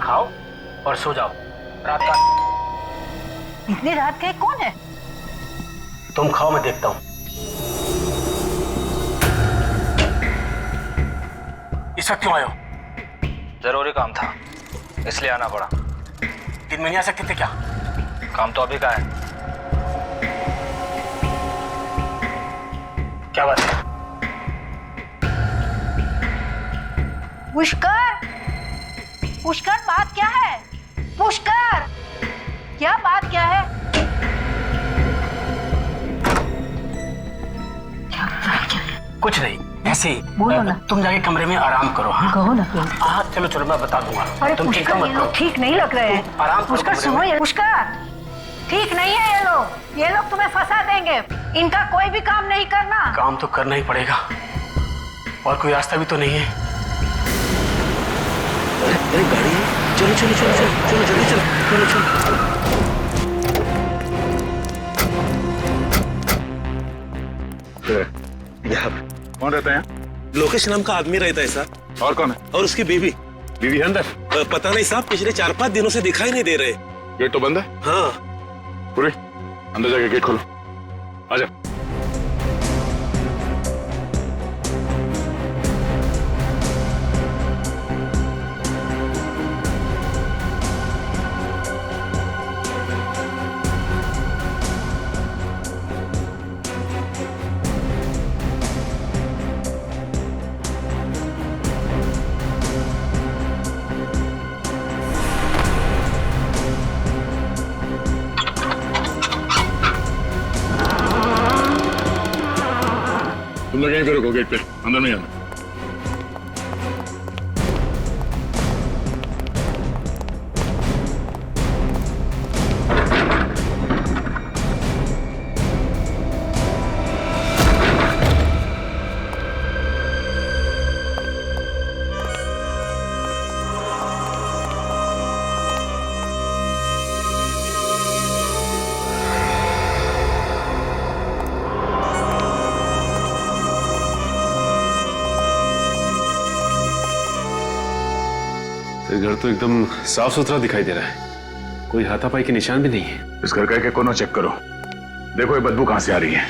खाओ और सो जाओ। रात का इतनी रात के कौन है? तुम खाओ, मैं देखता हूँ। इस वक्त क्यों आए हो? जरूरी काम था इसलिए आना पड़ा। 3 महीने आ सकते थे क्या? काम तो अभी का है। क्या बात है? पुष्कर, पुष्कर बात क्या है? पुष्कर, क्या बात क्या है? कुछ नहीं, ऐसे ही। बोलो ना। तुम जाके कमरे में आराम करो। हाँ कहो ना क्यों? हाँ चलो चलो, मैं बता दूंगा। अरे तुम चिंता पुष्कर, मत ये करो। लोग ठीक नहीं लग रहे हैं। आराम करो पुष्कर कमरे सुनो, में। ये पुष्कर ठीक नहीं है। ये लोग तुम्हें फंसा देंगे। इनका कोई भी काम नहीं करना। काम तो करना ही पड़ेगा, और कोई रास्ता भी तो नहीं है। अरे गाड़ी है। चलो चलो चलो चलो चलो जल्दी चलो चलो चलो। यहाँ कौन रहता है? लोकेश नाम का आदमी रहता है साहब। और कौन है? और उसकी बीवी। बीवी है अंदर? पता नहीं साहब, पिछले 4-5 दिनों से दिखाई नहीं दे रहे। गेट तो बंद है। हाँ पूरी अंदर जाके गेट खोलो। आजा। तुम लोग यहीं पे रुको, गेट पे, अंदर नहीं आना। घर तो एकदम साफ सुथरा दिखाई दे रहा है, कोई हाथापाई के निशान भी नहीं है। इस घर का एक कोना चेक करो, देखो ये बदबू कहां से आ रही है।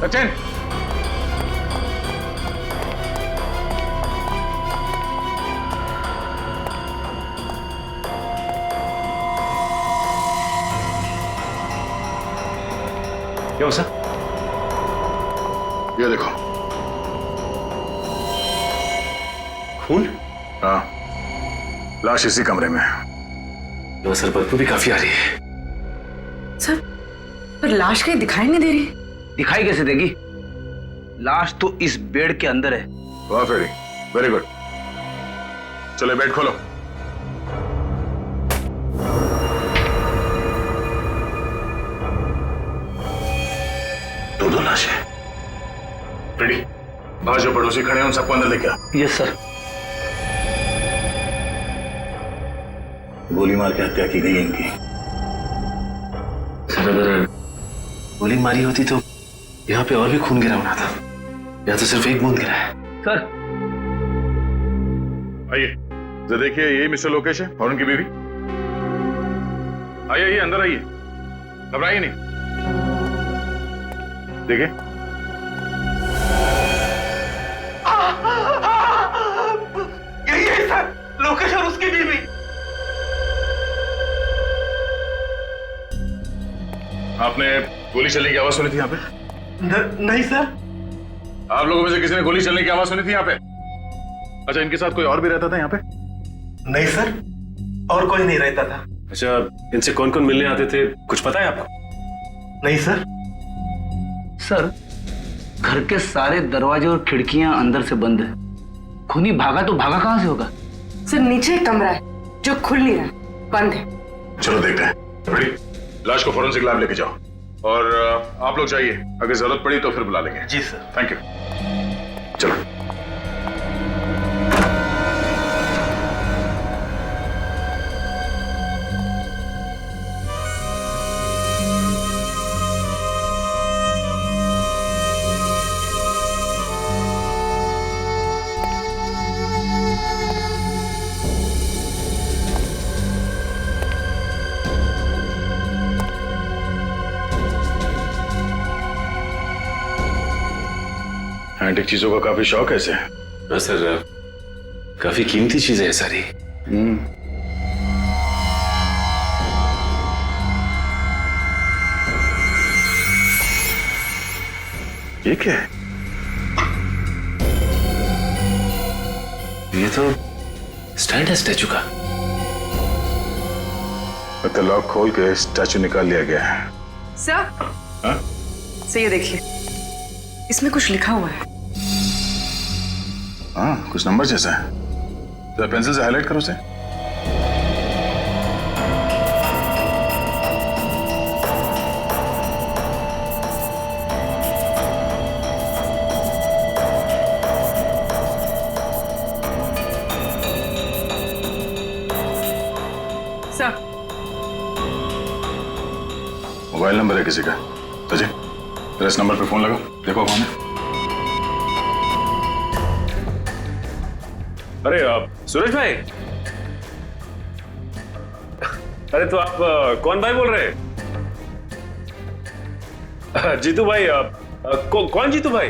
सचिन, क्या हो सर? ये देखो। खून? हाँ, लाश इसी कमरे में है। लो सर, बदबू भी काफी आ रही है। सर, पर लाश कहीं दिखाई नहीं दे रही। दिखाई कैसे देगी? लाश तो इस बेड के अंदर है। वाह फेरी, वेरी गुड। चलो बेड खोलो। दो लाश है। रेडी, बाहर जो पड़ोसी खड़े हैं उन सबको अंदर लेके आ। Yes sir. गोली मार के हत्या की गई है इनकी। सर अगर गोली मारी होती तो यहाँ पे और भी खून गिरा होना था, यहाँ तो सिर्फ एक बूंद गिरा है। सर आइए, जरा देखिए, यही मिस्टर लोकेश है और उनकी बीवी। आइए आइए, अंदर आइए, घबराइए नहीं। देखिए, यही है सर, लोकेश और उसकी बीवी। आपने गोली चलने की आवाज सुनी थी यहाँ पे? नहीं सर। आप लोगों में से किसी ने गोली चलने की आवाज सुनी थी यहाँ पे? अच्छा, इनके साथ कोई और भी रहता था यहाँ पे? नहीं सर, और कोई नहीं रहता था। अच्छा, इनसे कौन कौन मिलने आते थे, कुछ पता है आपको? नहीं सर। सर, घर के सारे दरवाजे और खिड़कियां अंदर से बंद है। खूनी भागा तो भागा कहां से होगा? सर नीचे एक कमरा है जो खुल नहीं रहा, बंद है। चलो देखते हैं। रेडी? लाश को फोरेंसिक लैब लेके जाओ और आप लोग जाइए, अगर जरूरत पड़ी तो फिर बुला लेंगे। जी सर। Thank you. चलो। एंटीक चीजों का काफी शौक है इसे। हाँ सर, काफी कीमती चीजें हैं सारी। ये क्या है? ये तो स्टैंड है स्टैचू का। मतलब लॉक खोल के स्टैचू निकाल लिया गया है। सर, हाँ? सर ये देखिए, इसमें कुछ लिखा हुआ है। हाँ, कुछ नंबर जैसा है। तो पेंसिल से हाईलाइट करो उसे। सर, मोबाइल नंबर है किसी का। तो जी, इस नंबर पे फोन लगाओ, देखो कौन है। अरे सूरज भाई, अरे तो आप कौन भाई बोल रहे हैं? जीतू भाई, कौन जीतू भाई?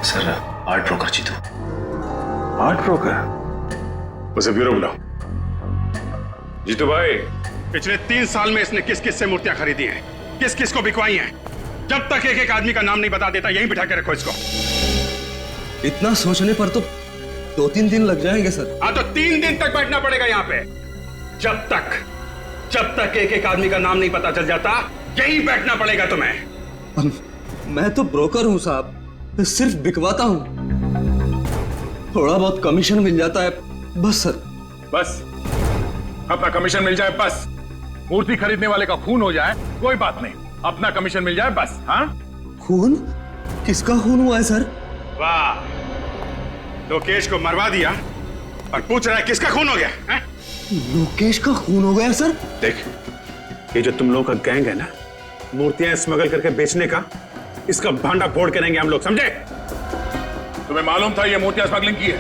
Sir, art broker Jeetu. Art broker? उसे ब्यूरो बुलाओ। जीतू भाई, पिछले 3 साल में इसने किस किस से मूर्तियां खरीदी हैं, किस किस को बिकवाई हैं। जब तक एक एक आदमी का नाम नहीं बता देता, यहीं बिठा के रखो इसको। इतना सोचने पर तो 2-3 दिन लग जाएंगे सर। हाँ, तो 3 दिन तक बैठना पड़ेगा यहाँ पे। जब तक एक एक आदमी का नाम नहीं पता चल जाता, यहीं बैठना पड़ेगा तुम्हें। मैं तो ब्रोकर हूँ साहब, सिर्फ बिकवाता हूँ। थोड़ा बहुत कमीशन मिल जाता है बस सर। बस अपना कमीशन मिल जाए बस। मूर्ति खरीदने वाले का खून हो जाए कोई बात नहीं, अपना कमीशन मिल जाए बस। हाँ, खून? किसका खून हुआ है सर? वाह, लोकेश को मरवा दिया और पूछ रहा है किसका खून हो गया है? लोकेश का खून हो गया सर? देख, ये जो तुम लोगों का गैंग है ना, मूर्तियां स्मगल करके बेचने का, इसका भांडा फोड़ के रहेंगे हम लोग, समझे? तुम्हें मालूम था ये मूर्तियां स्मगलिंग की है?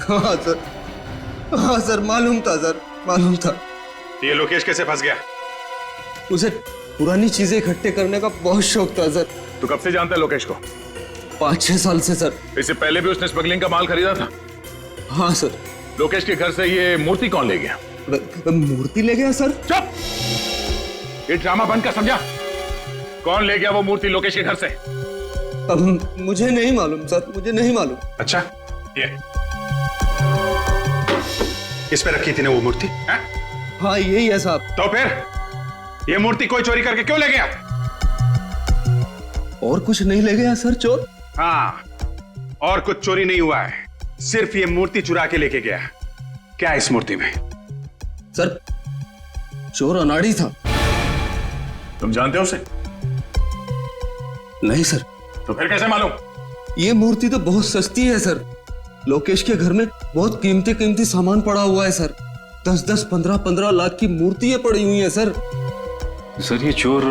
हाँ सर, हाँ सर, मालूम था सर, मालूम था। ये लोकेश कैसे फंस गया? उसे पुरानी चीजें इकट्ठे करने का बहुत शौक था सर। तू कब से जानता है लोकेश को? 5-6 साल से सर। इससे पहले भी उसने स्मगलिंग का माल खरीदा था? हाँ सर। लोकेश के घर से ये मूर्ति कौन ले गया? मूर्ति ले गया सर? चुप! ये ड्रामा बंद कर, समझा? कौन ले गया वो मूर्ति लोकेश के घर से? अब मुझे नहीं मालूम सर, मुझे नहीं मालूम। अच्छा, ये इस पे रखी थी ना वो मूर्ति? हाँ यही है साहब। तो फिर ये मूर्ति कोई चोरी करके क्यों ले गया? और कुछ नहीं ले गया सर चोर? हाँ, और कुछ चोरी नहीं हुआ है, सिर्फ ये मूर्ति चुरा के लेके गया। क्या है इस मूर्ति में? सर, चोर अनाड़ी था। तुम जानते हो उसे? नहीं सर। तो फिर कैसे मालूम? ये मूर्ति तो बहुत सस्ती है सर। लोकेश के घर में बहुत कीमती कीमती सामान पड़ा हुआ है सर। 10-10, 15-15 लाख की मूर्तियां पड़ी हुई हैं सर। सर ये चोर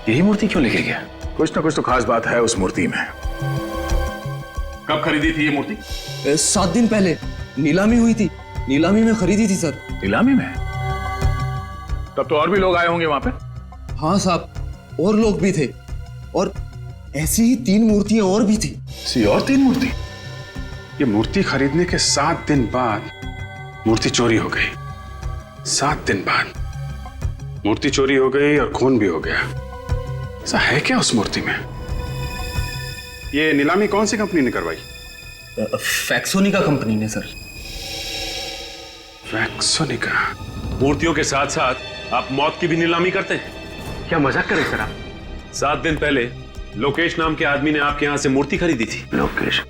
यही मूर्ति क्यों लेके गया? कुछ ना कुछ तो खास बात है उस मूर्ति में। कब खरीदी थी ये मूर्ति? 7 दिन पहले नीलामी हुई थी, नीलामी में खरीदी थी सर। नीलामी में? तब तो और भी लोग आए होंगे वहां पे? हाँ साहब, और लोग भी थे, और ऐसी ही 3 मूर्तियां और भी थी। और 3 मूर्ति? ये मूर्ति खरीदने के 7 दिन बाद मूर्ति चोरी हो गई। 7 दिन बाद मूर्ति चोरी हो गई और खून भी हो गया। ऐसा है क्या उस मूर्ति में? ये नीलामी कौन सी कंपनी ने करवाई? फैक्सोनिका कंपनी ने सर। वैक्सोनिका। मूर्तियों के साथ साथ आप मौत की भी नीलामी करते हैं? क्या मजाक कर रहे सर आप? 7 दिन पहले लोकेश नाम के आदमी ने आपके यहाँ से मूर्ति खरीदी थी। लोकेश?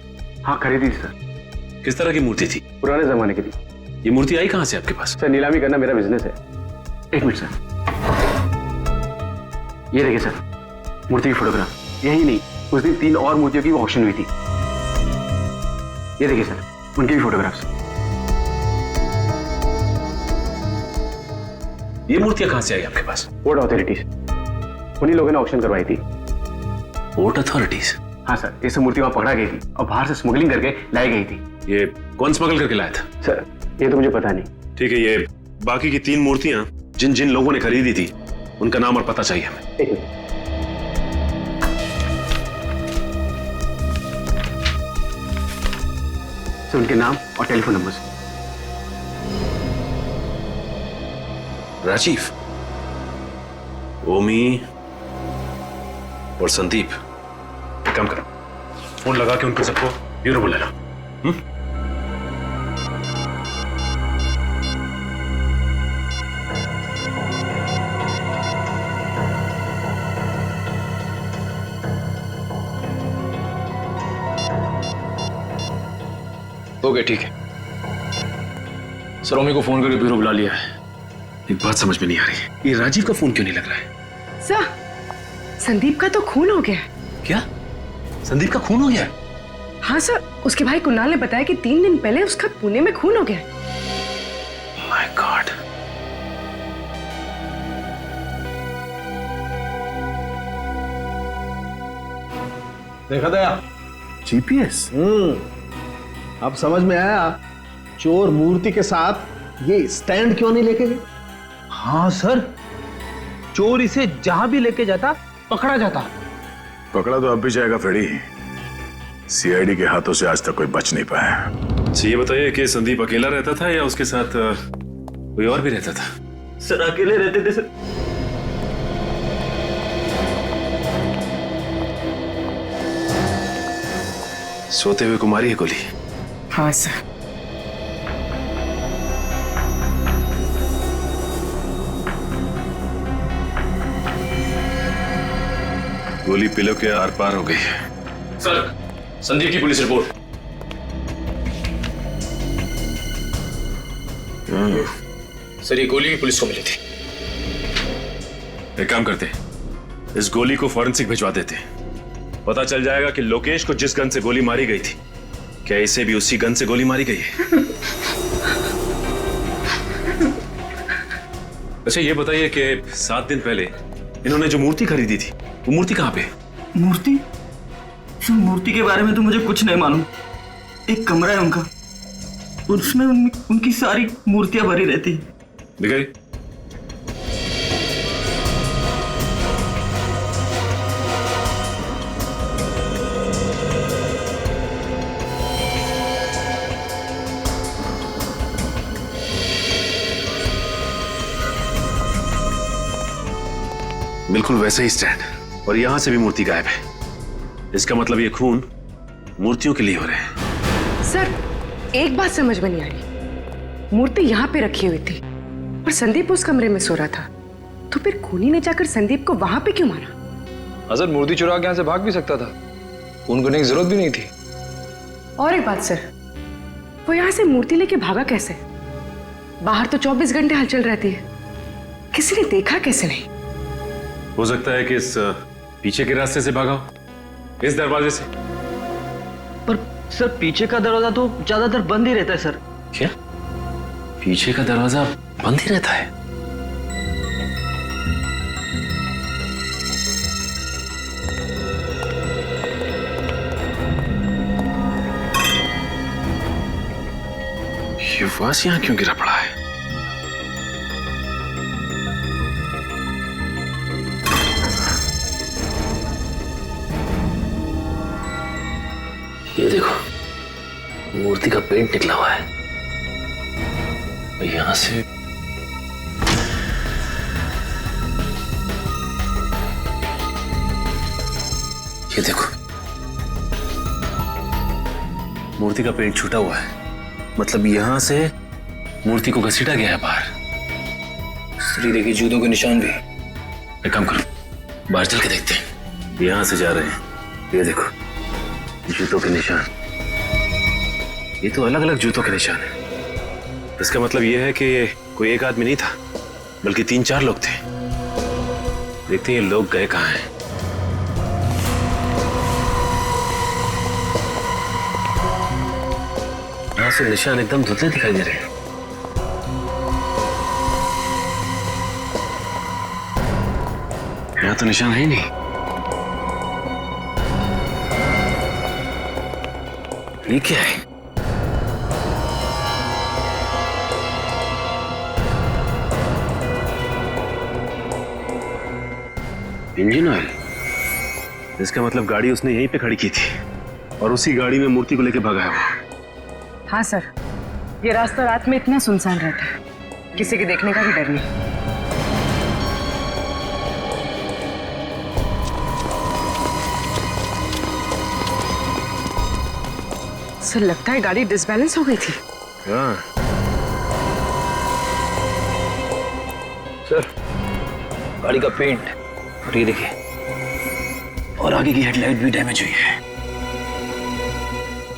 हाँ खरीदी थी सर। किस तरह की मूर्ति थी? पुराने जमाने की थी। ये मूर्ति आई कहाँ से आपके पास? सर नीलामी करना मेरा बिजनेस है। एक मिनट सर, ये देखिए सर, मूर्ति की फोटोग्राफ। यही नहीं, उस दिन 3 और मूर्तियों की ऑक्शन हुई थी। ये देखिए सर, उनकी भी फोटोग्राफ्स। ये मूर्तियां कहाँ से आई आपके पास? पोर्ट अथॉरिटीज, उन्हीं लोगों ने ऑक्शन करवाई थी। Port authorities? हाँ सर, ये सब मूर्ति वहां पकड़ा गई थी और बाहर से स्मगलिंग करके लाई गई थी। ये कौन स्मगल करके लाया था? सर ये तो मुझे पता नहीं। ठीक है, ये बाकी की 3 मूर्तियां जिन जिन लोगों ने खरीदी थी उनका नाम और पता चाहिए हमें। एक मिनट। सर उनके नाम और टेलीफोन नंबर। राजीव, ओमी और संदीप। एक काम करो, फोन लगा के उनको सबको ब्यूरो बुला लो। ओके ठीक है सर, ओमी को फोन करके ब्यूरो बुला लिया है। एक बात समझ में नहीं आ रही, ये राजीव का फोन क्यों नहीं लग रहा है? सर, संदीप का तो खून हो गया है। क्या? संदीप का खून हो गया? हाँ सर, उसके भाई कुणाल ने बताया कि 3 दिन पहले उसका पुणे में खून हो गया। My God. देखा दया, जीपीएस? अब समझ में आया चोर मूर्ति के साथ ये स्टैंड क्यों नहीं लेके गए। हाँ सर, चोर इसे जहां भी लेके जाता पकड़ा जाता। पकड़ा तो अब भी जाएगा फ्रेडी। सीआईडी के हाथों से आज तक कोई बच नहीं पाया। अच्छा ये बताइए कि संदीप अकेला रहता था या उसके साथ कोई और भी रहता था? सर अकेले रहते थे सर। सोते हुए को मारी है गोली? हाँ सर। गोली पिलो के आर पार हो गई है। सर, संदीप की पुलिस रिपोर्ट। सर ये गोली भी पुलिस को मिली थी। एक काम करते, इस गोली को फॉरेंसिक भिजवा देते, पता चल जाएगा कि लोकेश को जिस गन से गोली मारी गई थी, क्या इसे भी उसी गन से गोली मारी गई है। अच्छा ये बताइए कि 7 दिन पहले इन्होंने जो मूर्ति खरीदी थी, वो मूर्ति कहाँ पे? मूर्ति? सर मूर्ति के बारे में तो मुझे कुछ नहीं मालूम। एक कमरा है उनका, उसमें उनकी सारी मूर्तियां भरी रहती है। दिखाई। बिल्कुल वैसे ही स्टैंड, और यहां से भी मूर्ति गायब है। इसका मतलब ये खून मूर्तियों के लिए हो रहे हैं। सर एक बात समझ में नहीं आ रही, मूर्ति यहाँ पे रखी हुई थी और संदीप उस कमरे में सो रहा था, तो फिर खूनी ने जाकर संदीप को वहां पे क्यों मारा? अजर मूर्ति चुरा के यहाँ से भाग भी सकता था, खून करने की जरूरत भी नहीं थी। और एक बात सर, वो यहाँ से मूर्ति लेके भागा कैसे? बाहर तो 24 घंटे हलचल रहती है, किसी ने देखा कैसे नहीं? हो सकता है कि इस पीछे के रास्ते से भागा हो, इस दरवाजे से। पर सर पीछे का दरवाजा तो ज्यादातर बंद ही रहता है सर। क्या? पीछे का दरवाजा बंद ही रहता है? ये वास यहां क्यों गिरा पड़ा है? ये देखो, मूर्ति का पेंट निकला हुआ है। यहां से ये देखो, मूर्ति का पेट छूटा हुआ है, मतलब यहां से मूर्ति को घसीटा गया है बाहर। सर ये देखिए जूतों के निशान भी। एक काम करो, बाहर चल के देखते हैं। यहां से जा रहे हैं, ये देखो जूतों के निशान। ये तो अलग अलग जूतों के निशान है। इसका मतलब ये है कि ये कोई एक आदमी नहीं था, बल्कि 3-4 लोग थे। देखते हैं ये लोग गए कहां हैं। यहां से निशान एकदम धुंधले दिखाई दे रहे हैं। यहां तो निशान है ही नहीं। ये क्या है? Engine oil. इसका मतलब गाड़ी उसने यहीं पे खड़ी की थी और उसी गाड़ी में मूर्ति को लेके भागा है वो। हाँ सर, ये रास्ता रात में इतना सुनसान रहता है, किसी के देखने का भी डर नहीं। सर लगता है गाड़ी डिसबैलेंस हो गई थी। हाँ सर गाड़ी का पेंट और ये देखिए, और आगे की हेडलाइट भी डैमेज हुई है।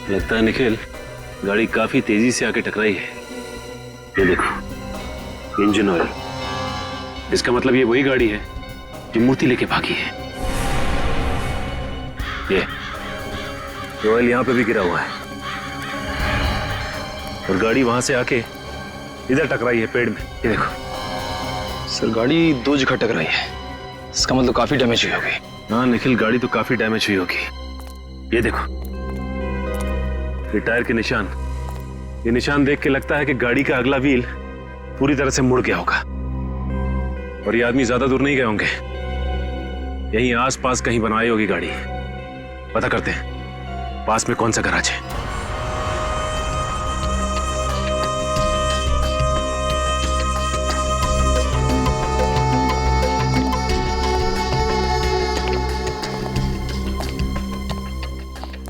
लगता है निखिल गाड़ी काफी तेजी से आके टकराई है। ये देखो इंजन ऑयल। इसका मतलब ये वही गाड़ी है जो मूर्ति लेके भागी है। ये ऑयल यहां पे भी गिरा हुआ है और गाड़ी वहां से आके इधर टकराई है पेड़ में। ये देखो सर गाड़ी 2 जगह टकराई है, इसका मतलब काफी डैमेज हुई होगी। हाँ निखिल गाड़ी तो काफी डैमेज हुई होगी। ये देखो ये टायर के निशान। ये निशान देख के लगता है कि गाड़ी का अगला व्हील पूरी तरह से मुड़ गया होगा और ये आदमी ज्यादा दूर नहीं गए होंगे, यहीं आसपास कहीं बनवाई होगी गाड़ी। पता करते हैं पास में कौन सा गैराज है।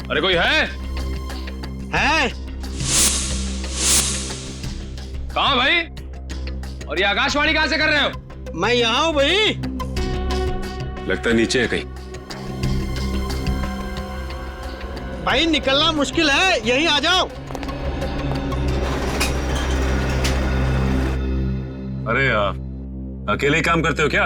अरे कोई है? कहाँ भाई? और ये आकाशवाणी कहां से कर रहे हो? मैं यहाँ हूँ भाई। लगता है नीचे है कहीं। भाई निकलना मुश्किल है, यहीं आ जाओ। अरे अकेले ही काम करते हो क्या?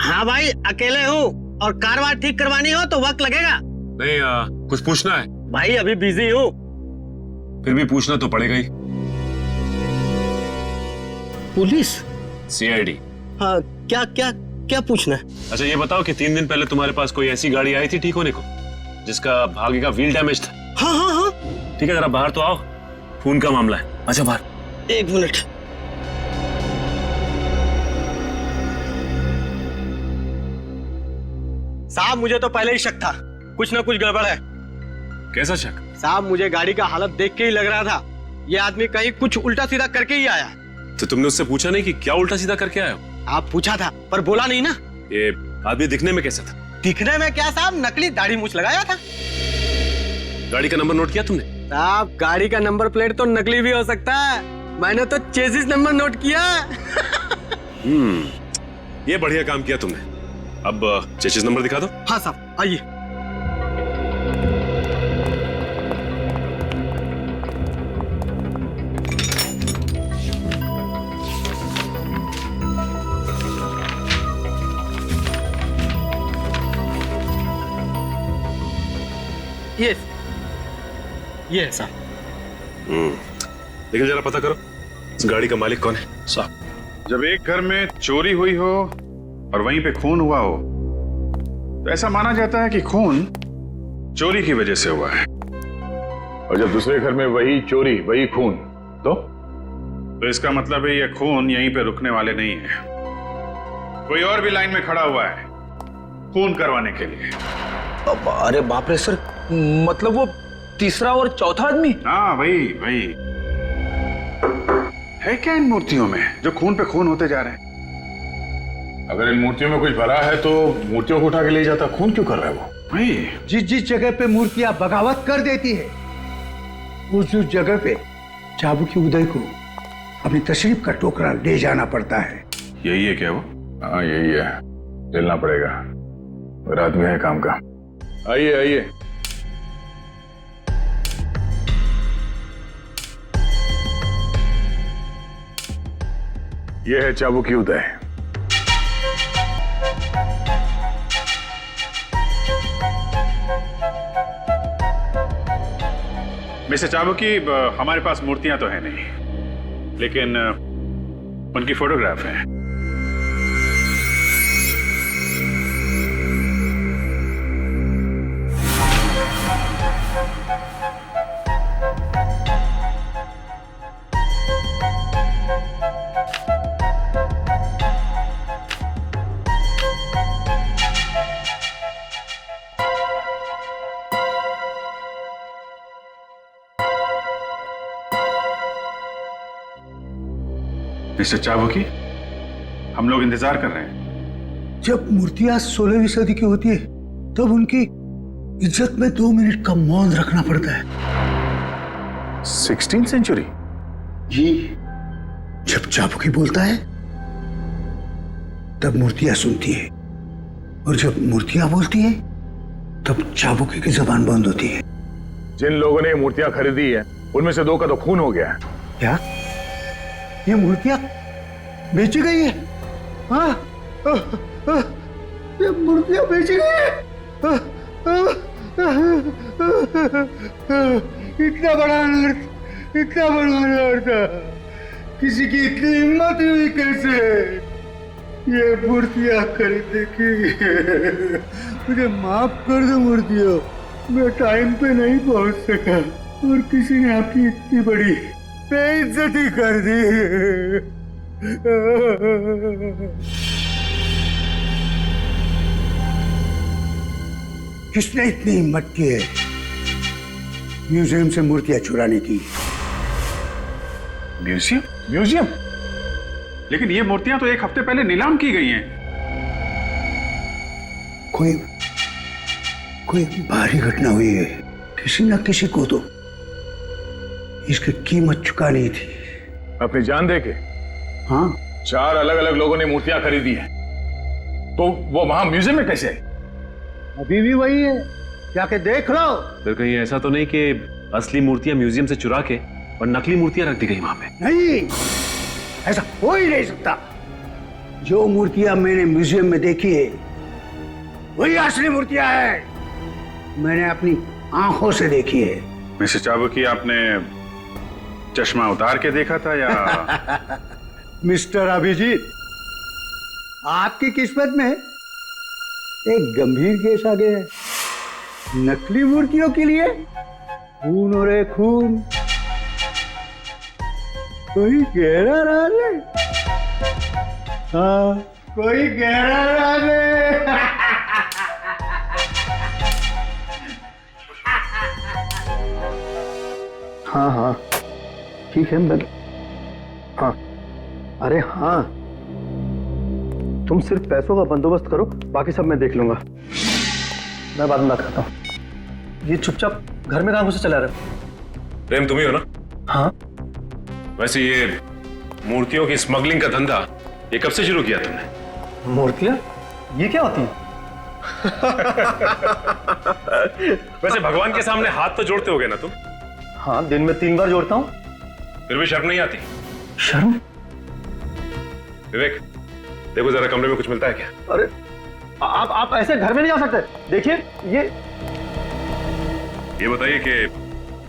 हाँ भाई अकेले हूँ, और कारवार ठीक करवानी हो तो वक्त लगेगा। नहीं कुछ पूछना है। भाई अभी बिजी हूँ। फिर भी पूछना तो पड़ेगा ही। पुलिस? सीआईडी। हाँ क्या क्या क्या पूछना है? अच्छा ये बताओ कि 3 दिन पहले तुम्हारे पास कोई ऐसी गाड़ी आई थी ठीक होने को जिसका आगे का व्हील डैमेज था? हाँ हाँ हाँ। ठीक है जरा बाहर तो आओ, खून का मामला है। अच्छा बाहर। 1 मिनट। साहब मुझे तो पहले ही शक था, कुछ ना कुछ गड़बड़ है। कैसा शक? साहब मुझे गाड़ी का हालत देख के ही लग रहा था ये आदमी कहीं कुछ उल्टा सीधा करके ही आया। तो तुमने उससे पूछा नहीं कि क्या उल्टा सीधा करके आया हो? आप पूछा था पर बोला नहीं ना। ये आदमी दिखने में कैसा था? दिखने में क्या साहब, नकली दाढ़ी मूछ लगाया था। गाड़ी का नंबर नोट किया तुमने? साहब गाड़ी का नंबर प्लेट तो नकली भी हो सकता है, मैंने तो चेसिस नंबर नोट किया। ये बढ़िया काम किया तुमने। अब चेसिस नंबर दिखा दो। हाँ साहब आइए। ये है साहब। लेकिन जरा पता करो इस गाड़ी का मालिक कौन है? साहब जब एक घर में चोरी हुई हो और वहीं पे खून हुआ हो तो ऐसा माना जाता है कि खून चोरी की वजह से हुआ है। और जब दूसरे घर में वही चोरी वही खून तो इसका मतलब है ये खून यहीं पे रुकने वाले नहीं है, कोई और भी लाइन में खड़ा हुआ है खून करवाने के लिए। अरे बाप रे सर, मतलब वो तीसरा और चौथा आदमी? हाँ वही वही। है क्या इन मूर्तियों में जो खून पे खून होते जा रहे हैं? अगर इन मूर्तियों में कुछ भरा है तो मूर्तियों को उठा के ले जाता, खून क्यों कर रहा है वो? वही जिस जिस जगह पे मूर्तियां बगावत कर देती है उस जगह पे चाबुकी उदय को अपनी तशरीफ का टोकरा ले जाना पड़ता है। यही है क्या वो? हाँ यही है, चलना पड़ेगा, रात में है काम का। आइए आइए। यह है चाबुकी उदय। मिस्टर चाबुकी, हमारे पास मूर्तियां तो है नहीं, लेकिन उनकी फोटोग्राफ है। मिस्टर चाबुकी, हम लोग इंतजार कर रहे हैं। जब मूर्तियां 16वीं सदी की होती है तब उनकी इज्जत में 2 मिनट का मौन रखना पड़ता है। 16th century? जी, जब चाबुकी बोलता है तब मूर्तियां सुनती है, और जब मूर्तियां बोलती है तब चाबुकी की जबान बंद होती है। जिन लोगों ने ये मूर्तियां खरीदी है उनमें से 2 का तो खून हो गया है। क्या ये मूर्तियां बेची गई है? हाँ, ये मूर्तियां बेची गई है। इतना बड़ा अनर्थ, इतना बड़ा अनर्थ, किसी की इतनी हिम्मत हुई कैसे ये मूर्तियां खरीदने की? मुझे माफ कर दो मूर्तियों, मैं टाइम पे नहीं पहुंच सका और किसी ने आपकी इतनी बड़ी बेइज्जती कर दी। किसने इतनी हिम्मत की है म्यूजियम से मूर्तियां चुराने की? म्यूजियम? म्यूजियम? लेकिन ये मूर्तियां तो 1 हफ्ते पहले नीलाम की गई हैं। कोई भारी घटना हुई है, किसी न किसी को तो इसकी कीमत चुकानी थी। अपनी जान दे के? हाँ। 4 अलग अलग लोगों ने मूर्तियां खरीदी हैं, तो वो वहां म्यूजियम में कैसे? अभी भी वही है, जाके देख लो। फिर कहीं ऐसा तो नहीं कि असली मूर्तियां म्यूजियम से चुरा के और नकली मूर्तियां रख दी गई वहां पे? नहीं, ऐसा हो ही नहीं सकता। जो मूर्तियां मैंने म्यूजियम में देखी है वही असली मूर्तियां हैं, मैंने अपनी आंखों से देखी है। मिस्टर चाबुकी, आपने चश्मा उतार के देखा था या? मिस्टर अभिजीत, आपकी किस्मत में एक गंभीर केस आ गया है। नकली मूर्तियों के लिए खून हो रहे खून। कोई गहरा राज है? हाँ, कोई गहरा राज है। हाँ हाँ ठीक है, मैं हाँ, अरे हाँ, तुम सिर्फ पैसों का बंदोबस्त करो, बाकी सब मैं देख लूंगा। मैं बाद में बात करता हूँ। ये चुपचाप घर में कहाँ घुसे चला रहे हो? प्रेम तुम ही हो ना? हाँ। वैसे ये मूर्तियों की स्मगलिंग का धंधा ये कब से शुरू किया तुमने? मूर्तियाँ? ये क्या होती है? वैसे भगवान के सामने हाथ तो जोड़ते होगे ना तुम? हाँ, दिन में 3 बार जोड़ता हूँ। फिर भी शर्म नहीं आती? शर्म? विवेक, देखो जरा कमरे में कुछ मिलता है क्या? अरे आप ऐसे घर में नहीं आ सकते। देखिए ये बताइए कि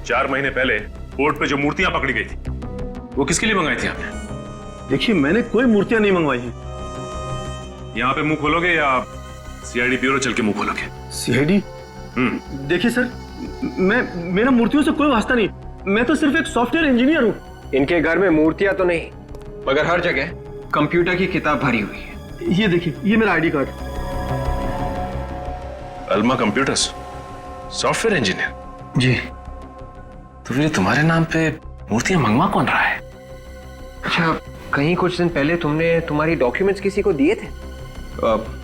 4 महीने पहले बोर्ड पे जो मूर्तियां पकड़ी गई थी वो किसके लिए मंगाई थी आपने? देखिए, मैंने कोई मूर्तियां नहीं मंगवाई हैं। यहाँ पे मुंह खोलोगे या सीआईडी ब्यूरो चल के मुंह खोलोगे? सीआईडी? देखिए सर, मेरा मूर्तियों से कोई वास्ता नहीं, मैं तो सिर्फ एक सॉफ्टवेयर इंजीनियर हूँ। इनके घर में मूर्तियां तो नहीं, मगर हर जगह कंप्यूटर की किताब भरी हुई है। ये देखिए, ये मेरा ID card. Alma computers, software engineer? जी। तो फिर तुम्हारे नाम पे मूर्तियां मंगवा कौन रहा है? अच्छा, कहीं कुछ दिन पहले तुमने तुम्हारी डॉक्यूमेंट्स किसी को दिए थे?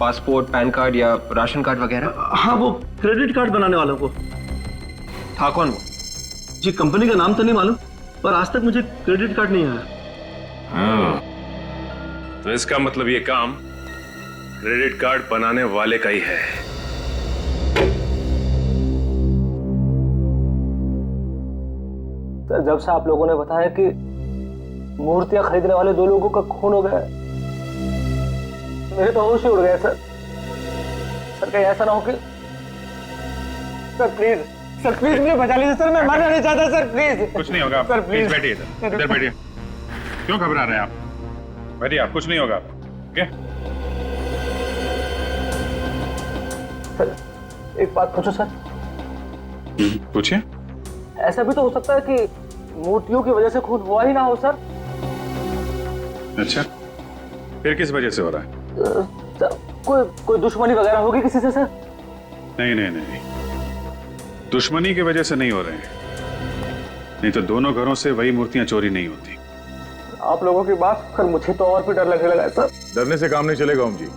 पासपोर्ट, पैन कार्ड या राशन कार्ड वगैरह? हाँ, वो क्रेडिट कार्ड बनाने वालों को। था कौन वो? जी कंपनी का नाम तो नहीं मालूम, पर आज तक मुझे क्रेडिट कार्ड नहीं आया। हाँ, तो इसका मतलब ये काम क्रेडिट कार्ड बनाने वाले का ही है। सर, जब से आप लोगों ने बताया कि मूर्तियां खरीदने वाले 2 लोगों का खून हो गया, मेरे तो होश ही उड़ गए सर। सर कहीं ऐसा ना हो कि सर प्लीज मुझे बचा लीजिए सर, मैं मरना नहीं चाहता सर, प्लीज। कुछ नहीं होगा सर, प्लीज प्लीज। बैठिए इधर बैठिए। क्यों घबरा रहे हैं आप? बैठिए आप, कुछ नहीं होगा। ओके सर एक बात पूछो सर, पूछिए। ऐसा भी तो हो सकता है कि मूर्तियों की वजह से खून हुआ ही ना हो सर। अच्छा, फिर किस वजह से हो रहा है? सर, कोई दुश्मनी वगैरह होगी किसी से सर? नहीं नहीं नहीं, दुश्मनी की वजह से नहीं हो रहे हैं, नहीं तो दोनों घरों से वही मूर्तियां चोरी नहीं होती। आप लोगों की बात कर मुझे तो और भी डर लगने लगा है सर। डरने से काम नहीं चलेगा ओम जी,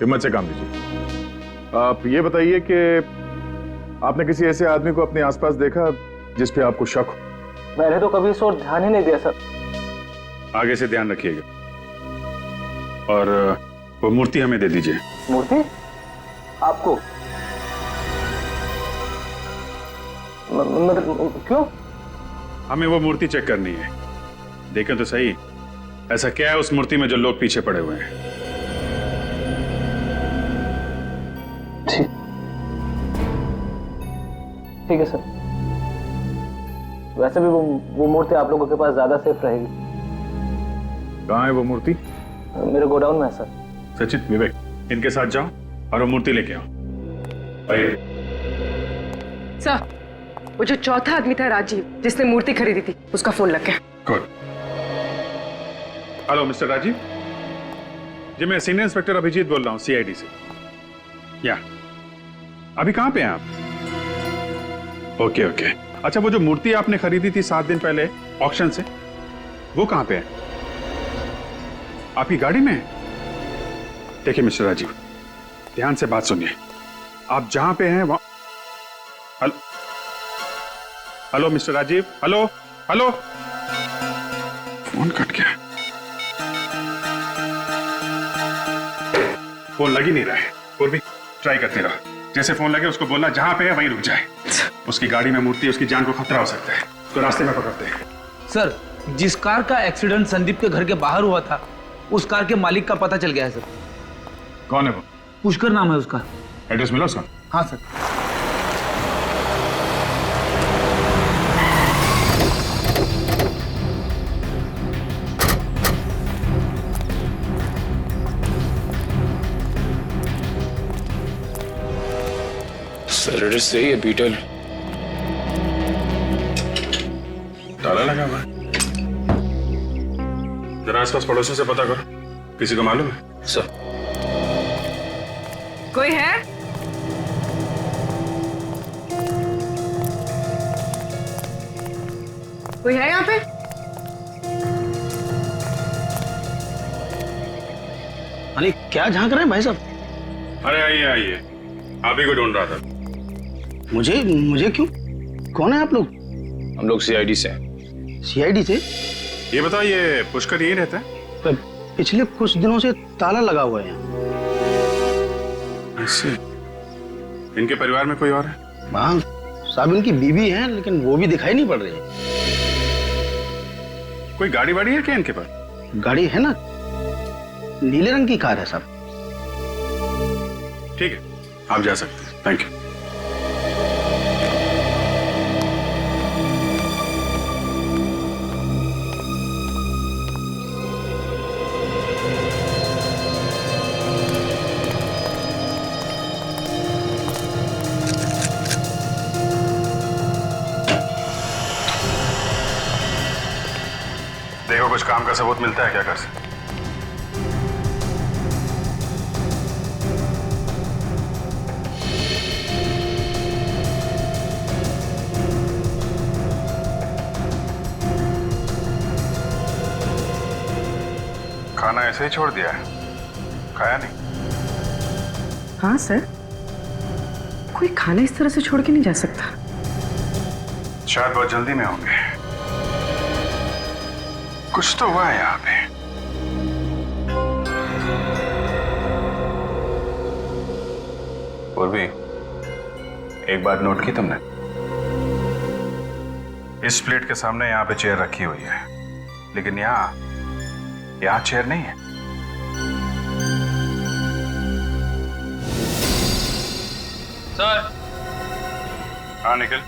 हिम्मत से काम लीजिए। आप ये बताइए कि आपने किसी ऐसे आदमी को अपने आसपास देखा जिस पे आपको शक हो? मैंने तो कभी इस ओर ध्यान ही नहीं दिया सर। आगे से ध्यान रखिएगा, और वो मूर्ति हमें दे दीजिए। मूर्ति आपको? मतलब क्यों? हमें वो मूर्ति चेक करनी है, देखें तो सही ऐसा क्या है उस मूर्ति में जो लोग पीछे पड़े हुए हैं। ठीक है सर। वैसे भी वो मूर्ति आप लोगों के पास ज्यादा सेफ रहेगी। कहाँ है वो मूर्ति? मेरे गोडाउन में है सर। सचिन, विवेक, इनके साथ जाओ और वो मूर्ति लेके आओ। आइए। सर, वो जो चौथा आदमी था राजीव जिसने मूर्ति खरीदी थी, उसका फोन लग गया। गुड। हेलो मिस्टर राजीव जी, मैं सीनियर इंस्पेक्टर अभिजीत बोल रहा हूँ CID से। या अभी कहाँ पे हैं आप? Okay okay. अच्छा, वो जो मूर्ति आपने खरीदी थी 7 दिन पहले ऑक्शन से, वो कहाँ पे है? आपकी गाड़ी में है? देखिए मिस्टर राजीव, ध्यान से बात सुनिए। आप जहां पे हैं वहां। Hello mister Rajiv, hello hello. Phone cut गया, फोन लग ही नहीं रहा है। और भी ट्राई करते रहो, जैसे फोन लगे उसको बोलना जहां पे है वहीं रुक जाए। उसकी गाड़ी में मूर्ति, उसकी जान को खतरा हो सकता है, उसको रास्ते में पकड़ते हैं। सर, जिस कार का एक्सीडेंट संदीप के घर के बाहर हुआ था, उस कार के मालिक का पता चल गया है सर। कौन है वो? पुष्कर नाम है उसका। एड्रेस मिला उसका? हाँ सर। सर एड्रेस सही है, बीटल। ताला लगा हुआ है। जरा आसपास पड़ोसियों से पता करो, किसी को मालूम है? सर। कोई है? कोई है यहाँ पे? अरे क्या झांक रहे हैं भाई साहब? अरे आइए आइए, आप ही को ढूंढ रहा था। मुझे क्यों? कौन है आप लोग? हम लोग CID से हैं। CID से? ये बताइए, पुष्कर यही रहता है? पिछले कुछ दिनों से ताला लगा हुआ है। ऐसे? इनके परिवार में कोई और है? हाँ साहब, इनकी बीवी है, लेकिन वो भी दिखाई नहीं पड़ रही है। कोई गाड़ी वाड़ी है क्या इनके पास? गाड़ी है ना, नीले रंग की कार है साहब। ठीक है, आप जा सकते हैं। Thank you. देखो कुछ काम का सबूत मिलता है क्या कर सकते? खाना ऐसे ही छोड़ दिया है, खाया नहीं? हाँ सर, कोई खाना इस तरह से छोड़ के नहीं जा सकता। शायद बहुत जल्दी में होंगे। कुछ तो हुआ है यहाँ पे। और भी एक बात नोट की तुमने? इस प्लेट के सामने यहाँ पे चेयर रखी हुई है, लेकिन यहाँ चेयर नहीं है। सर। हाँ निखिल।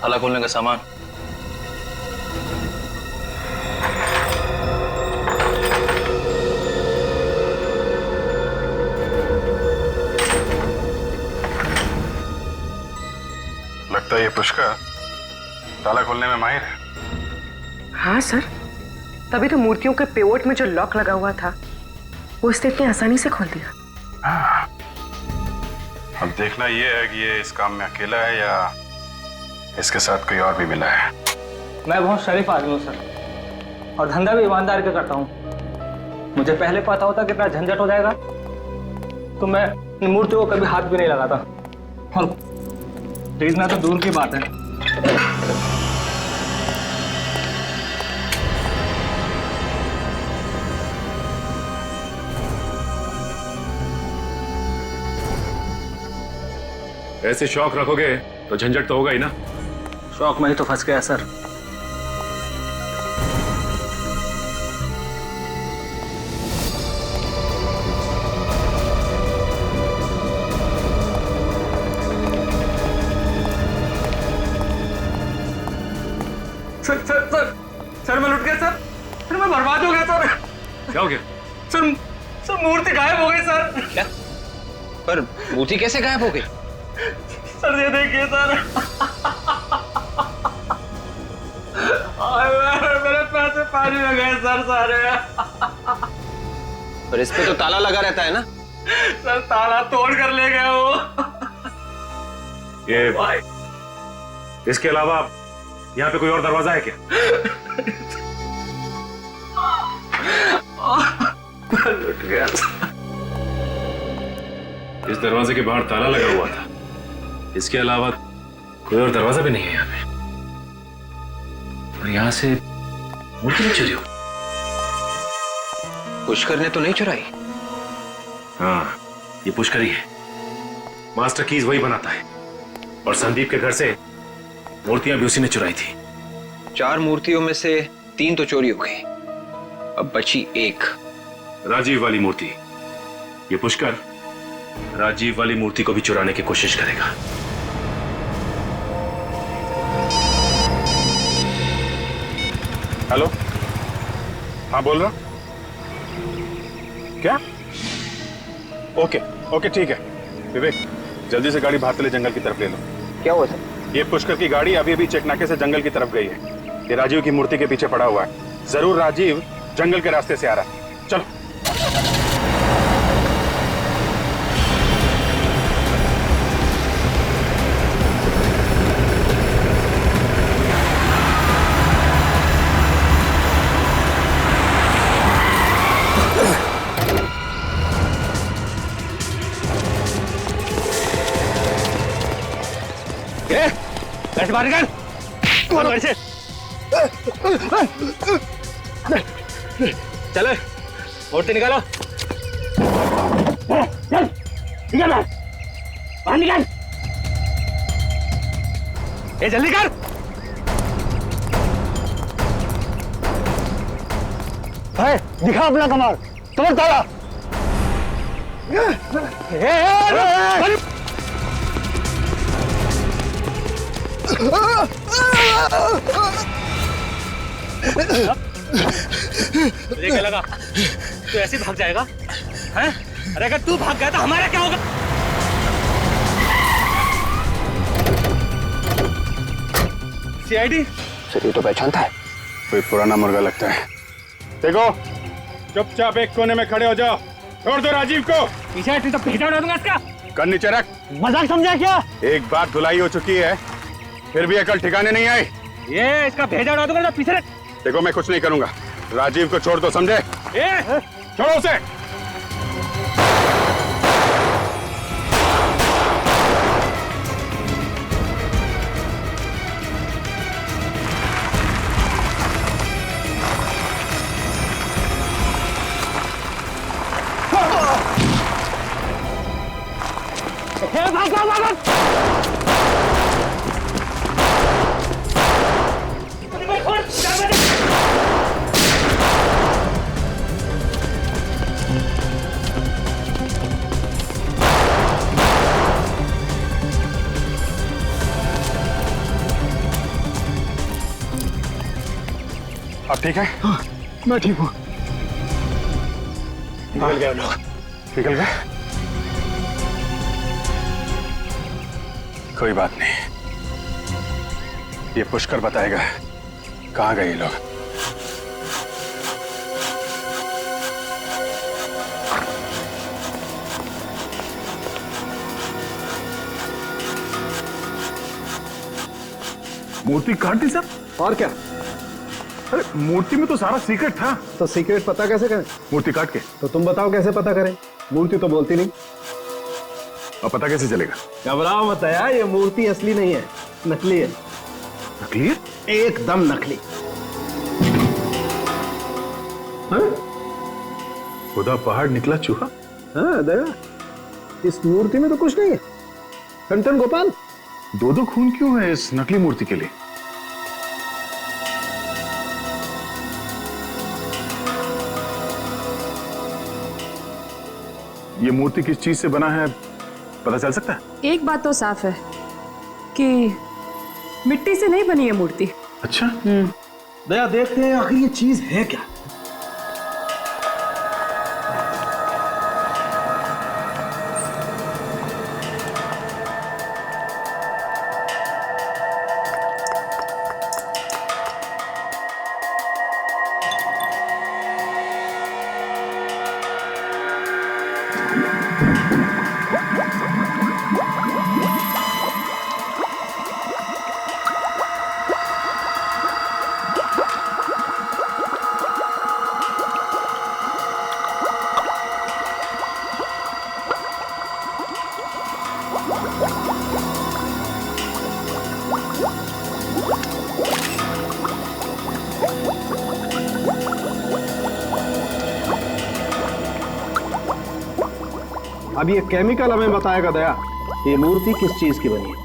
ताला खोलने का सामान। लगता है ये पुष्कर ताला खोलने में माहिर है। हाँ सर, तभी तो मूर्तियों के पेवोट में जो लॉक लगा हुआ था वो इसने इतनी आसानी से खोल दिया। हाँ। अब देखना ये है कि ये इस काम में अकेला है या इसके साथ कोई और भी मिला है। मैं बहुत शरीफ आदमी हूँ सर, और धंधा भी ईमानदार के करता हूँ। मुझे पहले पता होता कितना झंझट हो जाएगा तो मैं इन मूर्तियों को कभी हाथ भी नहीं लगाता, और खरीदना तो दूर की बात है। ऐसे शौक रखोगे तो झंझट तो होगा ही ना। शौक में ही तो फंस गया सर। सर मैं लुट गया सर। सर मैं बर्बाद हो गया सर। क्या हो गया? सर मूर्ति गायब हो गई सर। क्या? पर मूर्ति कैसे गायब हो गई? सर ये देखिए सर। मेरे पैसे पानी में गए सर सारे। पर इस पे तो ताला लगा रहता है ना। सर ताला तोड़ कर ले गया वो। ये इसके अलावा यहाँ पे कोई और दरवाजा है क्या? लुट गया। इस दरवाजे के बाहर ताला लगा हुआ था, इसके अलावा कोई और दरवाजा भी नहीं है यहाँ पे। और यहाँ से मूर्ति नहीं चुरी हो? पुष्कर ने तो नहीं चुराई? हाँ, ये पुष्कर ही है। मास्टर कीज वही बनाता है, और संदीप के घर से मूर्तियां भी उसी ने चुराई थी। 4 मूर्तियों में से 3 तो चोरी हो गई, अब बची एक, राजीव वाली मूर्ति। ये पुष्कर राजीव वाली मूर्ति को भी चुराने की कोशिश करेगा। हेलो, हाँ बोल रहा। क्या? ओके ठीक है। विवेक जल्दी से गाड़ी भातले जंगल की तरफ ले लो। क्या हुआ सर? ये पुष्कर की गाड़ी अभी अभी चेकनाके से जंगल की तरफ गई है। ये राजीव की मूर्ति के पीछे पड़ा हुआ है। जरूर राजीव जंगल के रास्ते से आ रहा है। चलो। ऐसे बाहर निकल। कौन ऐसे? चलो मूर्ति निकालो। चल निकल बाहर निकल। ये जल्दी कर। है दिखा अपना कमाल। तोड़ ताला। तुझे क्या लगा तू ऐसे भाग जाएगा? हैं? अरे अगर तू भाग गया तो हमारा क्या होगा? सीआईडी? सर ये तो पहचानता है। कोई पुराना मुर्गा लगता है। देखो चुपचाप एक कोने में खड़े हो जाओ। छोड़ दो राजीव को। पीछे तो भेजा उड़ा दूंगा इसका। कर नीचे रख। मजाक समझा क्या? एक बार धुलाई हो चुकी है, फिर भी अकल ठिकाने नहीं आई। ये इसका भेजा उड़ा दूंगा। पीछे रख। देखो मैं कुछ नहीं करूंगा। राजीव को छोड़ दो, समझे? छोड़ो उसे। आप ठीक है? हाँ, मैं ठीक हूँ। निकल गए लोग। निकल गए? कोई बात नहीं, ये पुष्कर बताएगा कहाँ गए ये लोग। मूर्ति काट दी सर? और क्या? अरे मूर्ति में तो सारा सीक्रेट था। तो सीक्रेट पता कैसे करें? मूर्ति काट के। तो तुम बताओ कैसे पता करें? मूर्ति तो बोलती नहीं। अब पता कैसे चलेगा? घबराओ मत यार, ये मूर्ति असली नहीं है, नकली है। नकली है? एकदम नकली। हाँ? खुदा पहाड़ निकला चूहा। हाँ दया, इस मूर्ति में तो कुछ नहीं है। टन गोपाल, दो खून क्यों है इस नकली मूर्ति के लिए? ये मूर्ति किस चीज से बना है पता चल सकता है? एक बात तो साफ है कि मिट्टी से नहीं बनी है मूर्ति। अच्छा। दया देखते हैं आखिर ये चीज है क्या। अब ये केमिकल हमें बताएगा दया, ये मूर्ति किस चीज की बनी है।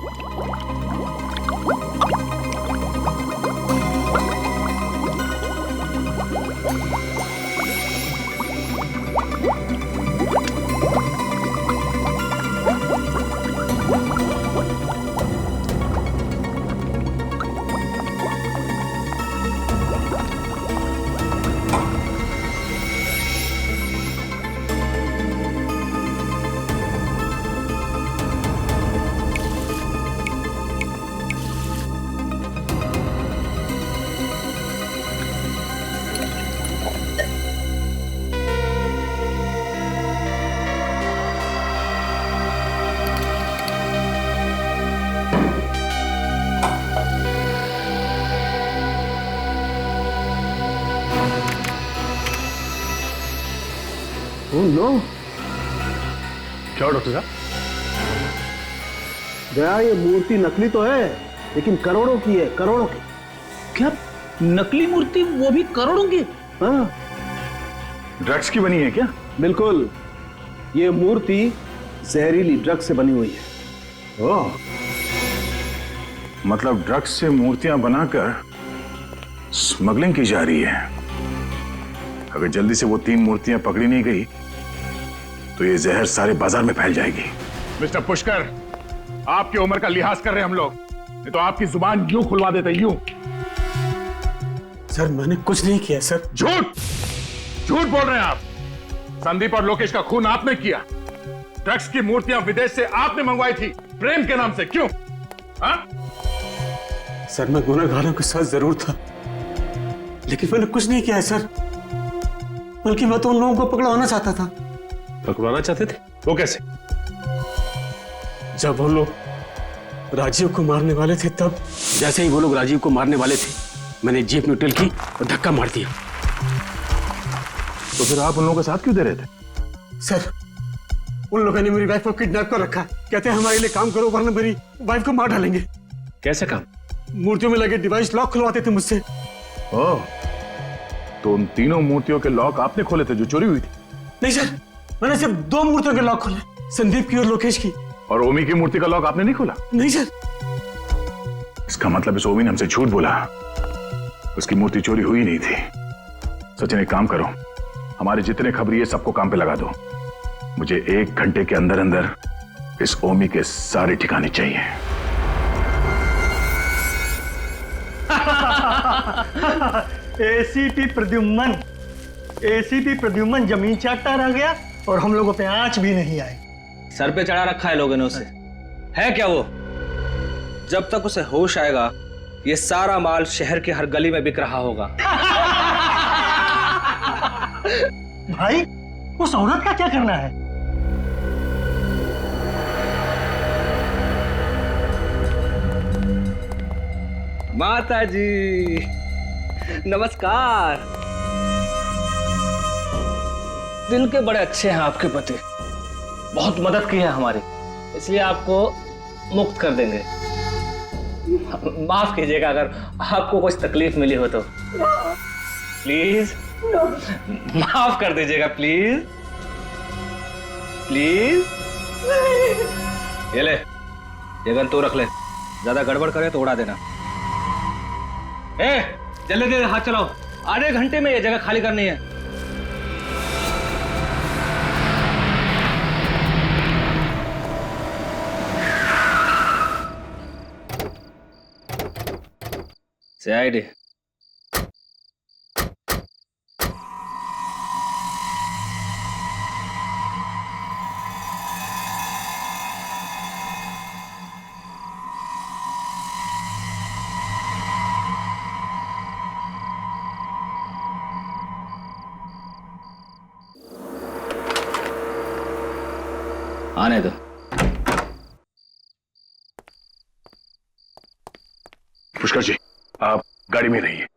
ओह नो, क्या डॉक्टर साहब? दया ये मूर्ति नकली तो है, लेकिन करोड़ों की है, करोड़ों की। क्या नकली मूर्ति, वो भी करोड़ों की? हाँ ड्रग्स की बनी है क्या? बिल्कुल, ये मूर्ति जहरीली ड्रग्स से बनी हुई है। ओह, मतलब ड्रग्स से मूर्तियां बनाकर स्मगलिंग की जा रही है। अगर जल्दी से वो 3 मूर्तियां पकड़ी नहीं गई तो ये जहर सारे बाजार में फैल जाएगी। मिस्टर पुष्कर, आपकी उम्र का लिहाज कर रहे हैं हम लोग, नहीं तो आपकी जुबान यूं खुलवा देते, यूं। सर मैंने कुछ नहीं किया सर। झूठ झूठ बोल रहे हैं आप। संदीप और लोकेश का खून आपने किया। ड्रग्स की मूर्तियां विदेश से आपने मंगवाई थी, प्रेम के नाम से, क्यों? हाँ? सर मैं गुनहगारों के साथ जरूर था, लेकिन मैंने कुछ नहीं किया है सर, बल्कि मैं तो उन लोगों को पकड़वाना चाहता था। पकड़वाना चाहते थे? वो कैसे? जब वो लोग राजीव को मारने वाले थे, तब जैसे ही वो लोग राजीव को मारने वाले थे, मैंने जीप न्यूट्रल की और धक्का मार दिया। तो फिर आप उन लोगों के साथ क्यों दे रहे थे? सर उन लोगों ने मेरी वाइफ को किडनैप कर रखा, कहते हैं हमारे लिए काम करो वरना मेरी वाइफ को मार डालेंगे। कैसे काम? मूर्तियों में लगे डिवाइस लॉक खुलवाते थे मुझसे। ओह, तो उन तीनों मूर्तियों के लॉक आपने खोले थे जो चोरी हुई थी? नहीं सर, मैंने सिर्फ 2 मूर्तियों के लॉक खोले, संदीप की और लोकेश की। और ओमी की मूर्ति का लॉक आपने नहीं खोला? नहीं सर। इसका मतलब इस ओमी ने हमसे झूठ बोला, उसकी मूर्ति चोरी हुई नहीं थी। सचिन एक काम करो, हमारे जितने खबरिए सबको काम पे लगा दो। मुझे 1 घंटे के अंदर अंदर इस ओमी के सारे ठिकाने चाहिए। एसीपी प्रद्युम्न जमीन चाटता रह गया और हम लोगों पे आंच भी नहीं आई। सर पे चढ़ा रखा है लोगों ने उसे, है क्या वो? जब तक उसे होश आएगा ये सारा माल शहर के हर गली में बिक रहा होगा। भाई उस औरत का क्या करना है? माता जी नमस्कार। दिल के बड़े अच्छे हैं आपके पति, बहुत मदद की है हमारी, इसलिए आपको मुक्त कर देंगे। माफ कीजिएगा अगर आपको कुछ तकलीफ मिली हो तो। प्लीज माफ कर दीजिएगा, प्लीज प्लीज। ये ले, ये गन तू रख ले, ज्यादा गड़बड़ करे तो उड़ा देना। जल्दी जल्दी हाथ चलाओ, आधे घंटे में ये जगह खाली करनी है। CID आने दो। पुष्कर जी, आप गाड़ी में रहिए।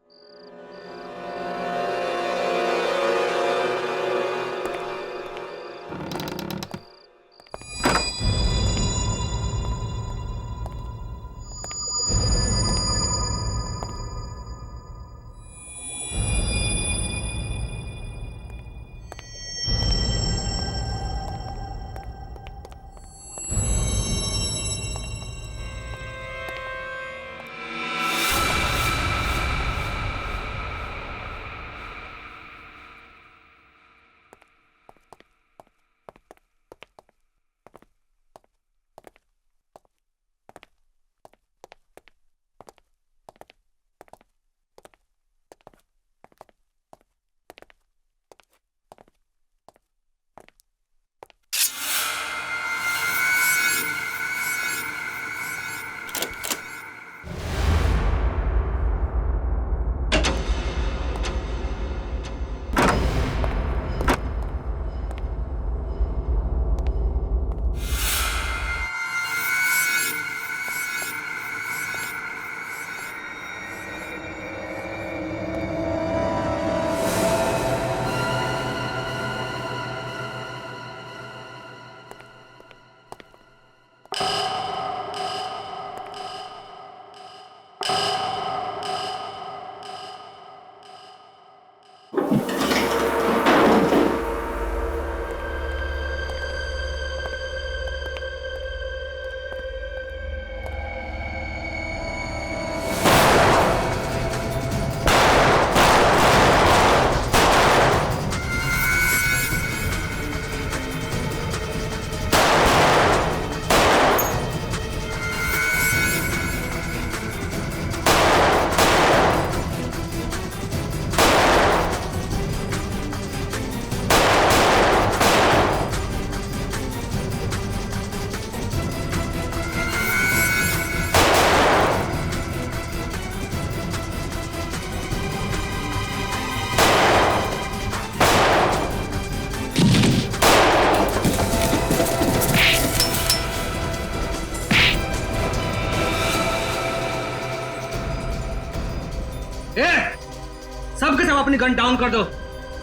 सबके सब अपनी गन डाउन कर दो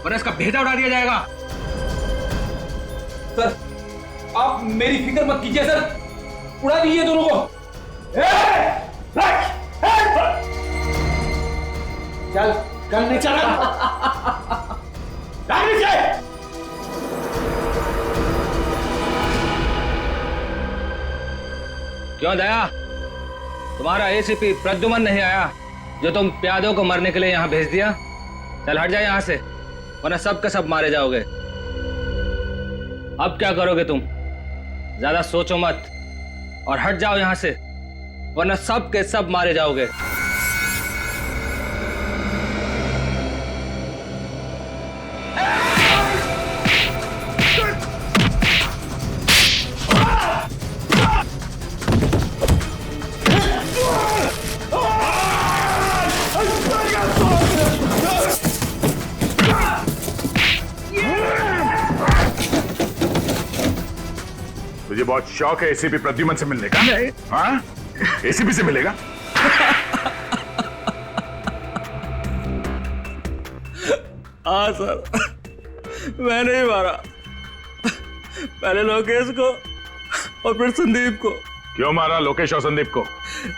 वरना इसका भेजा उड़ा दिया जाएगा। सर आप मेरी फिक्र मत कीजिए सर, उड़ा दीजिए दोनों को। चल गन नहीं चला। क्यों दया, तुम्हारा एसीपी प्रद्युमन नहीं आया जो तुम प्यादों को मरने के लिए यहाँ भेज दिया? चल हट जाए यहाँ से, वरना सब के सब मारे जाओगे। अब क्या करोगे तुम? ज्यादा सोचो मत और हट जाओ यहाँ से, वरना सब के सब मारे जाओगे। तुझे बहुत शौक है एसीपी प्रद्युमन से मिलने का? हाँ, एसीपी से मिलेगा? हाँ सर, मैंने ही मारा, पहले लोकेश को और फिर संदीप को। क्यों मारा लोकेश और संदीप को?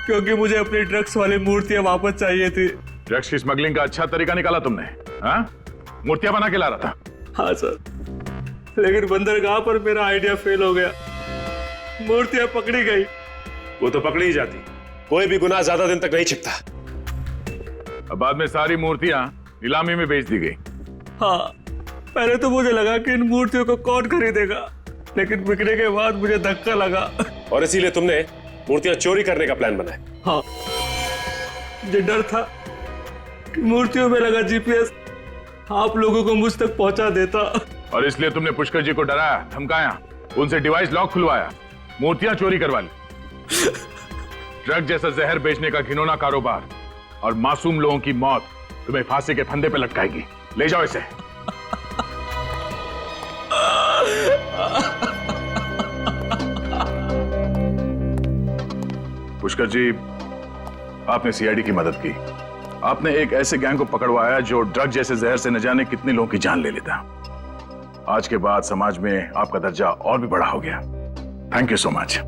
क्योंकि मुझे अपनी ड्रग्स वाली मूर्तियां वापस चाहिए थी। ड्रग्स की स्मगलिंग का अच्छा तरीका निकाला तुमने। हाँ, मूर्तियां बना के ला रहा था। हाँ सर, लेकिन बंदरगाह पर मेरा आइडिया फेल हो गया, मूर्तियां पकड़ी गई। वो तो पकड़ी ही जाती, कोई भी गुनाह ज्यादा दिन तक नहीं छिपता। अब बाद में सारी मूर्तियां नीलामी में बेच दी गई। हाँ, पहले तो मुझे लगा कि इन मूर्तियों को कौन खरीदेगा, लेकिन बिकने के बाद मुझे धक्का लगा और इसीलिए तुमने मूर्तियां चोरी करने का प्लान बनाया। हाँ, मुझे डर था कि मूर्तियों में लगा जीपीएस आप लोगों को मुझ तक पहुंचा देता। और इसलिए तुमने पुष्कर जी को डराया, धमकाया, उनसे डिवाइस लॉक खुलवाया, मूर्तियां चोरी करवा ली। ड्रग जैसा जहर बेचने का घिनौना कारोबार और मासूम लोगों की मौत तुम्हें फांसी के फंदे पे लटकाएगी। ले जाओ इसे। पुष्कर जी, आपने सीआईडी की मदद की, आपने एक ऐसे गैंग को पकड़वाया जो ड्रग जैसे जहर से न जाने कितने लोगों की जान ले लेता। आज के बाद समाज में आपका दर्जा और भी बड़ा हो गया। Thank you so much.